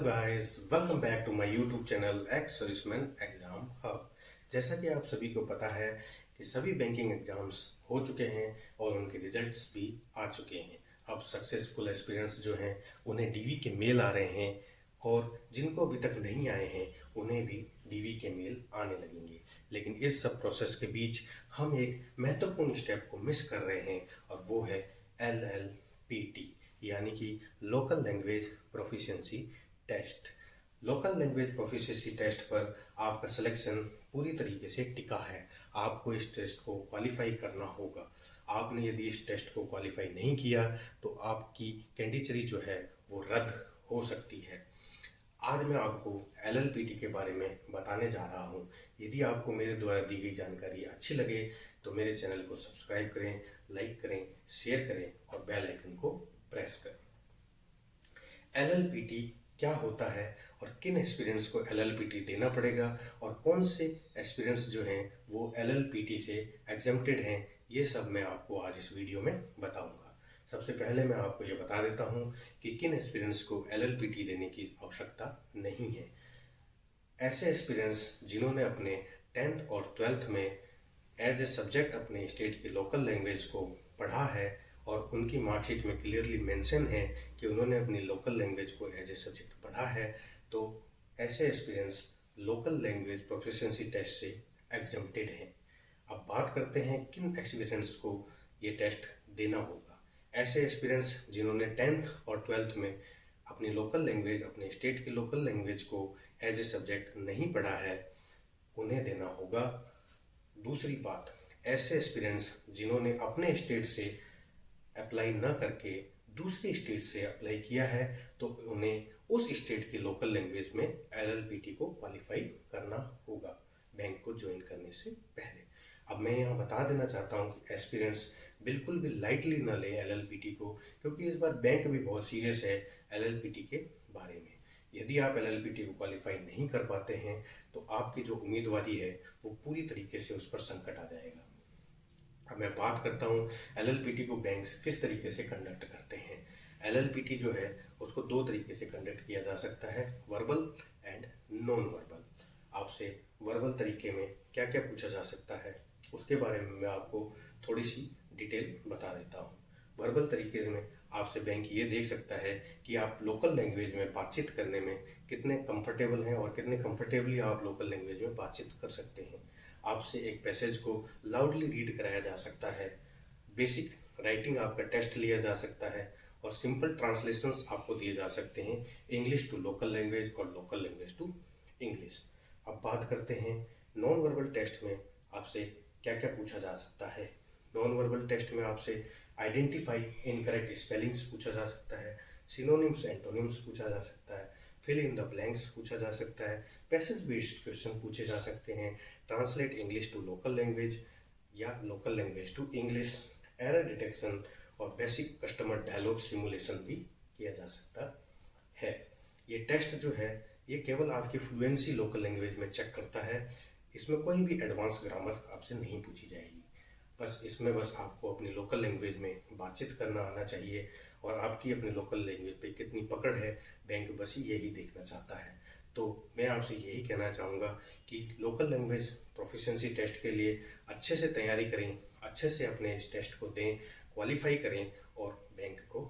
Guys, welcome back to my YouTube channel ex serviceman exam hub. जैसा कि आप सभी को पता है कि सभी बैंकिंग एग्जाम्स हो चुके हैं और उनके रिजल्ट्स भी आ चुके हैं। अब सक्सेसफुल एस्पिरेंट्स जो हैं उन्हें डीवी के मेल आ रहे हैं और जिनको अभी तक नहीं आए हैं उन्हें भी डीवी के मेल आने लगेंगे। लेकिन इस सब प्रोसेस के बीच हम एक महत्वपूर्ण स्टेप को मिस कर रहे हैं और वो है LLPT यानी कि local language proficiency test. Local language proficiency test पर आपका सिलेक्शन पूरी तरीके से टिका है। आपको इस टेस्ट को क्वालिफाई करना होगा। आपने यदि इस टेस्ट को क्वालिफाई नहीं किया तो आपकी कैंडिडेटरी जो है वो रद्द हो सकती है। आज मैं आपको LLPT के बारे में बताने जा रहा हूँ। यदि आपको मेरे द्वारा दी गई जानकारी अच्छी लगे तो मेरे चैनल को सब्सक्राइब करें, लाइक करें, शेयर करें और बेल आइकन को प्रेस करें। LLPT क्या होता है और किन एक्सपीरियंस को LLPT देना पड़ेगा और कौन से एक्सपीरियंस जो हैं वो LLPT से एग्जम्प्टेड हैं, ये सब मैं आपको आज इस वीडियो में बताऊंगा। सबसे पहले मैं आपको ये बता देता हूँ कि किन एक्सपीरियंस को LLPT देने की आवश्यकता नहीं है। ऐसे एक्सपीरियंस जिन्होंने अपने 10th और 12th में एज ए सब्जेक्ट अपने स्टेट की लोकल लैंग्वेज को पढ़ा है और उनकी मार्कशीट में क्लियरली मेंशन है कि उन्होंने अपनी लोकल लैंग्वेज को एज ए सब्जेक्ट पढ़ा है, तो ऐसे experience local language proficiency test से एग्जम्प्टेड हैं। अब बात करते हैं किन एक्सपीरियंस को ये टेस्ट देना होगा। ऐसे एक्सपीरियंस जिन्होंने 10th और 12th में अपनी लोकल लैंग्वेज, अपने स्टेट की लोकल लैंग्वेज को एज ए सब्जेक्ट नहीं पढ़ा है, उन्हें देना होगा। दूसरी बात, ऐसे एक्सपीरियंस जिन्होंने अपने स्टेट से अप्लाई न करके दूसरी स्टेट से अप्लाई किया है तो उन्हें उस स्टेट की लोकल लैंग्वेज में LLPT को क्वालिफाई करना होगा बैंक को ज्वाइन करने से पहले। अब मैं यहाँ बता देना चाहता हूँ कि एक्सपीरियंस बिल्कुल भी लाइटली न लें LLPT को, क्योंकि इस बार बैंक भी बहुत सीरियस है LLPT के बारे में। यदि आप LLPT को क्वालिफाई नहीं कर पाते हैं तो आपकी जो उम्मीदवारी है वो पूरी तरीके से उस पर संकट आ जाएगा। अब मैं बात करता हूँ LLPT को बैंक्स किस तरीके से कंडक्ट करते हैं। LLPT जो है उसको दो तरीके से कंडक्ट किया जा सकता है, वर्बल एंड नॉन वर्बल। आपसे वर्बल तरीके में क्या क्या पूछा जा सकता है उसके बारे में मैं आपको थोड़ी सी डिटेल बता देता हूँ। वर्बल तरीके में आपसे बैंक ये देख सकता है कि आप लोकल लैंग्वेज में बातचीत करने में कितने कंफर्टेबल हैं और कितने कंफर्टेबली आप लोकल लैंग्वेज में बातचीत कर सकते हैं। आपसे एक पैसेज को लाउडली रीड कराया जा सकता है, बेसिक राइटिंग आपका टेस्ट लिया जा सकता है और सिंपल ट्रांसलेशंस आपको दिए जा सकते हैं, इंग्लिश टू लोकल लैंग्वेज और लोकल लैंग्वेज टू इंग्लिश। अब बात करते हैं नॉन वर्बल टेस्ट में आपसे क्या क्या पूछा जा सकता है। नॉन वर्बल टेस्ट में आपसे आइडेंटिफाई इनकरेक्ट स्पेलिंग्स पूछा जा सकता है, सिनोनिम्स एंटोनिम्स पूछा जा सकता है, फिल इन द ब्लैंक्स पूछा जा सकता है, पैसेज बेस्ड क्वेश्चन पूछे जा सकते हैं, translate English to local language या local language to English, error detection और बेसिक कस्टमर डायलॉग सिमुलेशन भी किया जा सकता है। ये टेस्ट जो है ये केवल आपकी फ्लुएंसी लोकल लैंग्वेज में चेक करता है। इसमें कोई भी एडवांस ग्रामर आपसे नहीं पूछी जाएगी। इसमें बस आपको अपनी लोकल लैंग्वेज में बातचीत करना आना चाहिए और आपकी अपनी लोकल लैंग्वेज पे कितनी पकड़ है, बैंक बस यही देखना चाहता है। तो मैं आपसे यही कहना चाहूँगा कि लोकल लैंग्वेज प्रोफिशिएंसी टेस्ट के लिए अच्छे से तैयारी करें, अच्छे से अपने इस टेस्ट को दें, क्वालिफाई करें और बैंक को